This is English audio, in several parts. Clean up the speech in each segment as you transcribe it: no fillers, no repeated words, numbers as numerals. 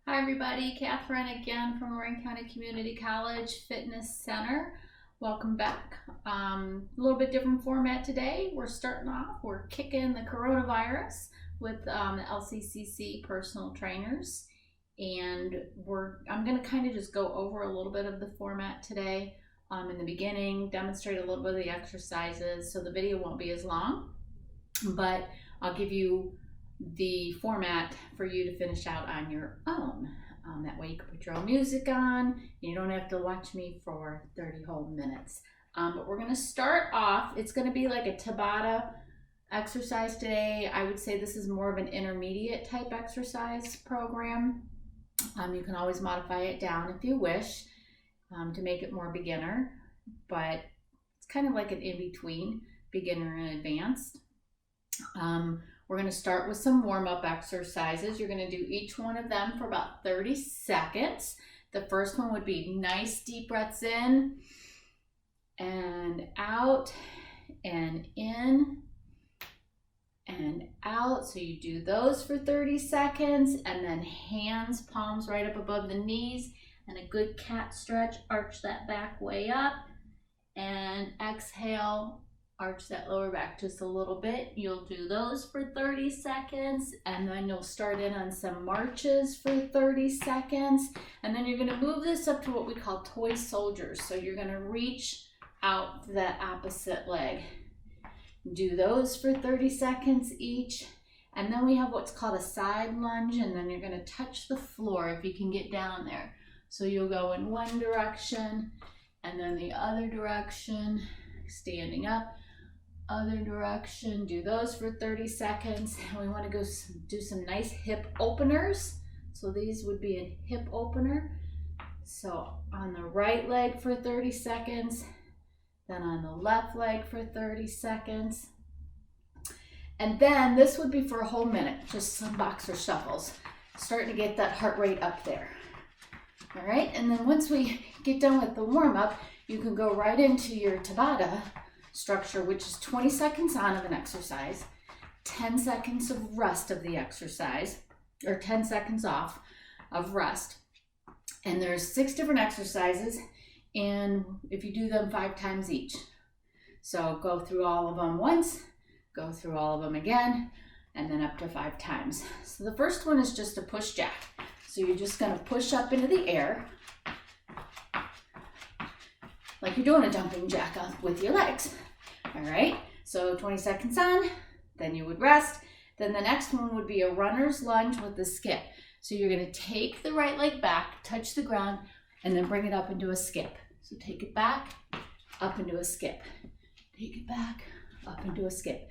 Hi everybody, Kathryn again from Lorraine County Community College Fitness Center. Welcome back. A little bit different format today. We're starting off, we're kicking the coronavirus with the LCCC personal trainers. And I'm going to kind of just go over a little bit of the format today. In the beginning, demonstrate a little bit of the exercises, so the video won't be as long, but I'll give you the format for you to finish out on your own. That way you can put your own music on and you don't have to watch me for 30 whole minutes. But we're going to start off, it's going to be like a Tabata exercise today. I would say this is more of an intermediate type exercise program. You can always modify it down if you wish to make it more beginner, but it's kind of like an in-between beginner and advanced. We're going to start with some warm-up exercises. You're going to do each one of them for about 30 seconds. The first one would be nice deep breaths in and out and in and out. So you do those for 30 seconds and then hands, palms right up above the knees and a good cat stretch. Arch that back way up and exhale. Arch that lower back just a little bit. You'll do those for 30 seconds and then you'll start in on some marches for 30 seconds. And then you're going to move this up to what we call toy soldiers. So you're going to reach out to that opposite leg. Do those for 30 seconds each. And then we have what's called a side lunge, and then you're going to touch the floor if you can get down there. So you'll go in one direction and then the other direction, standing up. Other direction, do those for 30 seconds. And we want to go do some nice hip openers. So these would be a hip opener. So on the right leg for 30 seconds, then on the left leg for 30 seconds. And then this would be for a whole minute, just some boxer shuffles. Starting to get that heart rate up there. All right, and then once we get done with the warm-up, you can go right into your Tabata structure, which is 20 seconds on of an exercise, 10 seconds of rest of the exercise, or 10 seconds off of rest. And there's 6 different exercises, and if you do them 5 times each. So go through all of them once, go through all of them again, and then up to 5 times. So the first one is just a push jack. So you're just gonna push up into the air, like you're doing a jumping jack up with your legs. All right, so 20 seconds on, then you would rest. Then the next one would be a runner's lunge with the skip. So you're gonna take the right leg back, touch the ground, and then bring it up into a skip. So take it back, up into a skip. Take it back, up into a skip.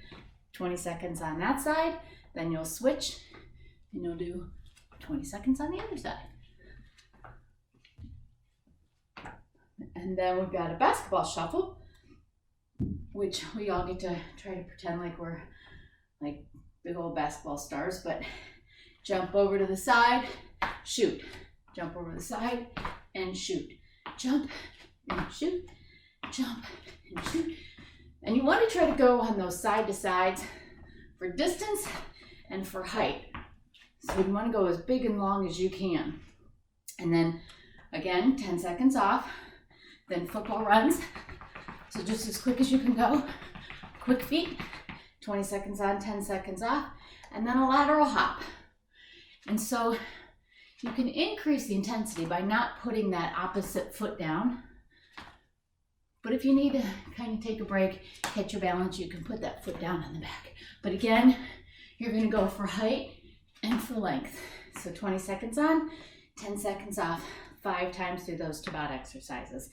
20 seconds on that side, then you'll switch, and you'll do 20 seconds on the other side. And then we've got a basketball shuffle, which we all get to try to pretend like we're like big old basketball stars, but jump over to the side, shoot. Jump over the side and shoot. Jump and shoot, jump and shoot. And you want to try to go on those side to sides for distance and for height. So you want to go as big and long as you can. And then again, 10 seconds off. Then football runs, so just as quick as you can go, quick feet, 20 seconds on, 10 seconds off, and then a lateral hop. And so you can increase the intensity by not putting that opposite foot down, but if you need to kind of take a break, catch your balance, you can put that foot down on the back. But again, you're gonna go for height and for length. So 20 seconds on, 10 seconds off, 5 times through those Tabata exercises.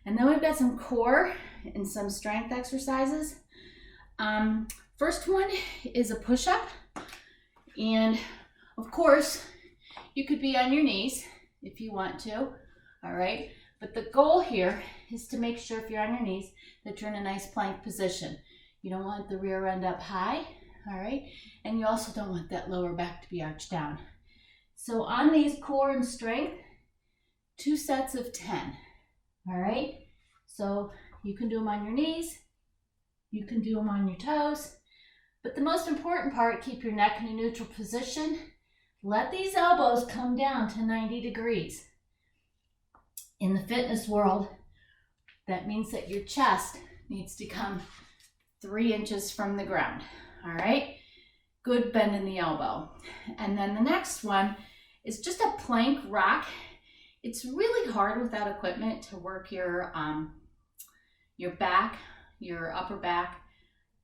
And then we've got some core and some strength exercises. First one is a push-up. And of course, you could be on your knees if you want to, all right? But the goal here is to make sure if you're on your knees that you're in a nice plank position. You don't want the rear end up high, all right? And you also don't want that lower back to be arched down. So on these core and strength, 2 sets of 10, all right? So you can do them on your knees, you can do them on your toes, but the most important part, keep your neck in a neutral position, Let these elbows come down to 90 degrees. In the fitness world, that means that your chest needs to come 3 inches from the ground. All right, good bend in the elbow. And then the next one is just a plank rock. It's really hard without equipment to work your back, your upper back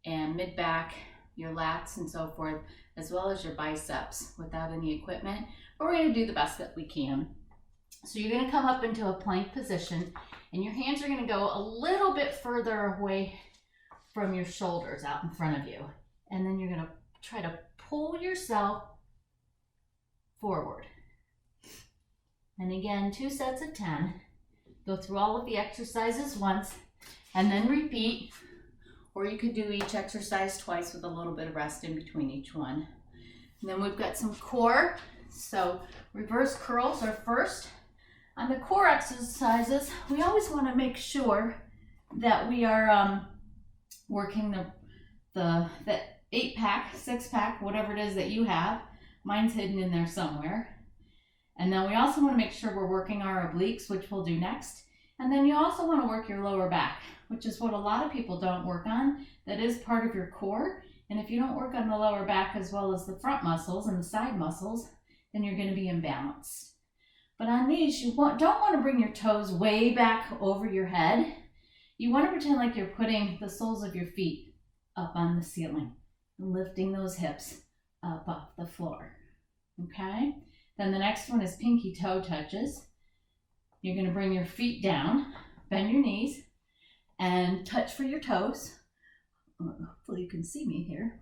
and mid back, your lats and so forth, as well as your biceps without any equipment. But we're going to do the best that we can. So you're going to come up into a plank position and your hands are going to go a little bit further away from your shoulders out in front of you. And then you're going to try to pull yourself forward. And again, 2 sets of 10. Go through all of the exercises once and then repeat. Or you could do each exercise twice with a little bit of rest in between each one. And then we've got some core. So reverse curls are first. On the core exercises, we always want to make sure that we are working the 8-pack, 6-pack, whatever it is that you have. Mine's hidden in there somewhere. And then we also want to make sure we're working our obliques, which we'll do next. And then you also want to work your lower back, which is what a lot of people don't work on. That is part of your core. And if you don't work on the lower back as well as the front muscles and the side muscles, then you're going to be imbalanced. But on these, you don't want to bring your toes way back over your head. You want to pretend like you're putting the soles of your feet up on the ceiling and lifting those hips up off the floor. Okay? Then the next one is pinky toe touches. You're going to bring your feet down, bend your knees, and touch for your toes. Hopefully you can see me here.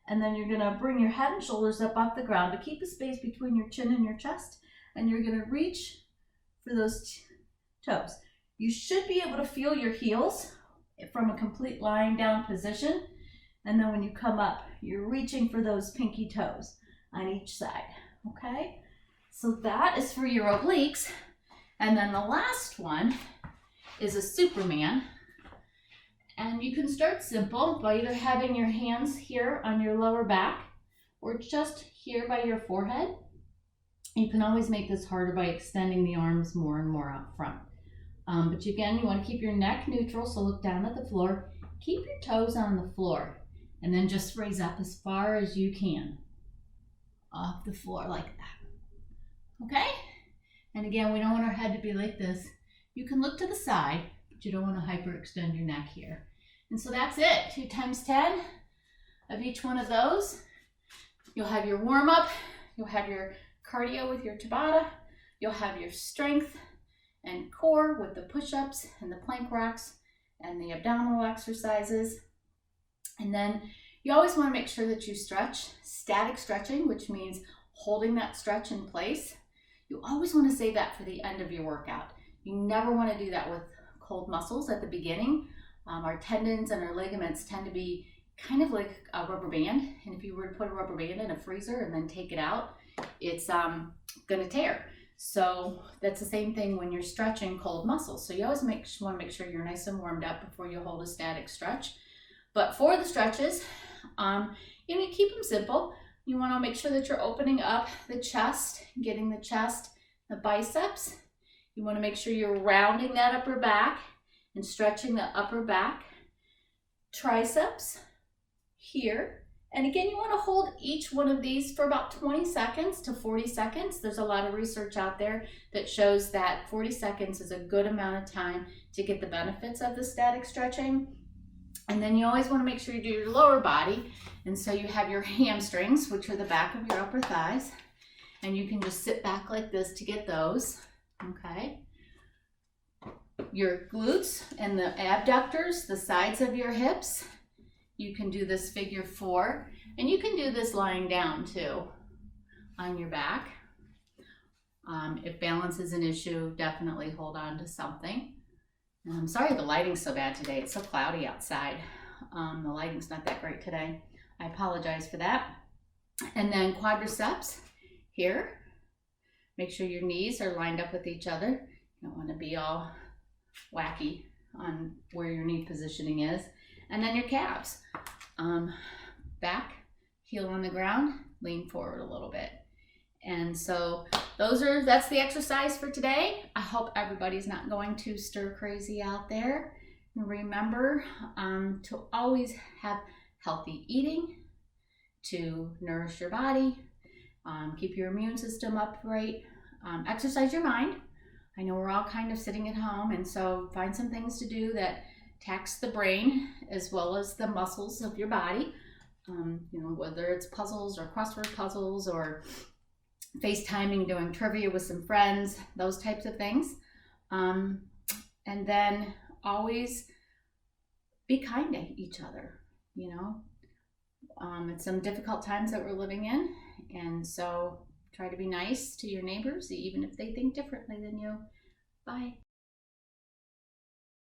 And then you're going to bring your head and shoulders up off the ground to keep a space between your chin and your chest. And you're going to reach for those toes. You should be able to feel your heels from a complete lying down position. And then when you come up, you're reaching for those pinky toes on each side. Okay? So that is for your obliques. And then the last one is a Superman. And you can start simple by either having your hands here on your lower back or just here by your forehead. You can always make this harder by extending the arms more and more out front. But again, you want to keep your neck neutral, so look down at the floor. Keep your toes on the floor and then just raise up as far as you can off the floor like that. Okay? And again, we don't want our head to be like this. You can look to the side, but you don't want to hyperextend your neck here. And so that's it. 2 times 10 of each one of those. You'll have your warm-up. You'll have your cardio with your Tabata. You'll have your strength and core with the push-ups and the plank rocks and the abdominal exercises. And then you always want to make sure that you stretch. Static stretching, which means holding that stretch in place. You always want to save that for the end of your workout. You never want to do that with cold muscles at the beginning. Our tendons and our ligaments tend to be kind of like a rubber band. And if you were to put a rubber band in a freezer and then take it out, it's going to tear. So that's the same thing when you're stretching cold muscles. So you always want to make sure you're nice and warmed up before you hold a static stretch. But for the stretches, you keep them simple. You want to make sure that you're opening up the chest, getting the chest, the biceps. You want to make sure you're rounding that upper back and stretching the upper back, triceps here. And again, you want to hold each one of these for about 20 seconds to 40 seconds. There's a lot of research out there that shows that 40 seconds is a good amount of time to get the benefits of the static stretching. And then you always want to make sure you do your lower body. And so you have your hamstrings, which are the back of your upper thighs. And you can just sit back like this to get those, okay? Your glutes and the abductors, the sides of your hips. You can do this figure 4, and you can do this lying down too on your back. If balance is an issue, definitely hold on to something. And I'm sorry the lighting's so bad today. It's so cloudy outside. The lighting's not that great today. I apologize for that. And then quadriceps here. Make sure your knees are lined up with each other. You don't want to be all wacky on where your knee positioning is. And then your calves. Back, heel on the ground, lean forward a little bit. And so that's the exercise for today. I hope everybody's not going too stir crazy out there. And remember to always have healthy eating, to nourish your body, keep your immune system upright, exercise your mind. I know we're all kind of sitting at home, and so find some things to do that tax the brain as well as the muscles of your body. Whether it's puzzles or crossword puzzles or FaceTiming, doing trivia with some friends, those types of things. And then always be kind to each other. It's some difficult times that we're living in, and so try to be nice to your neighbors, even if they think differently than you. Bye.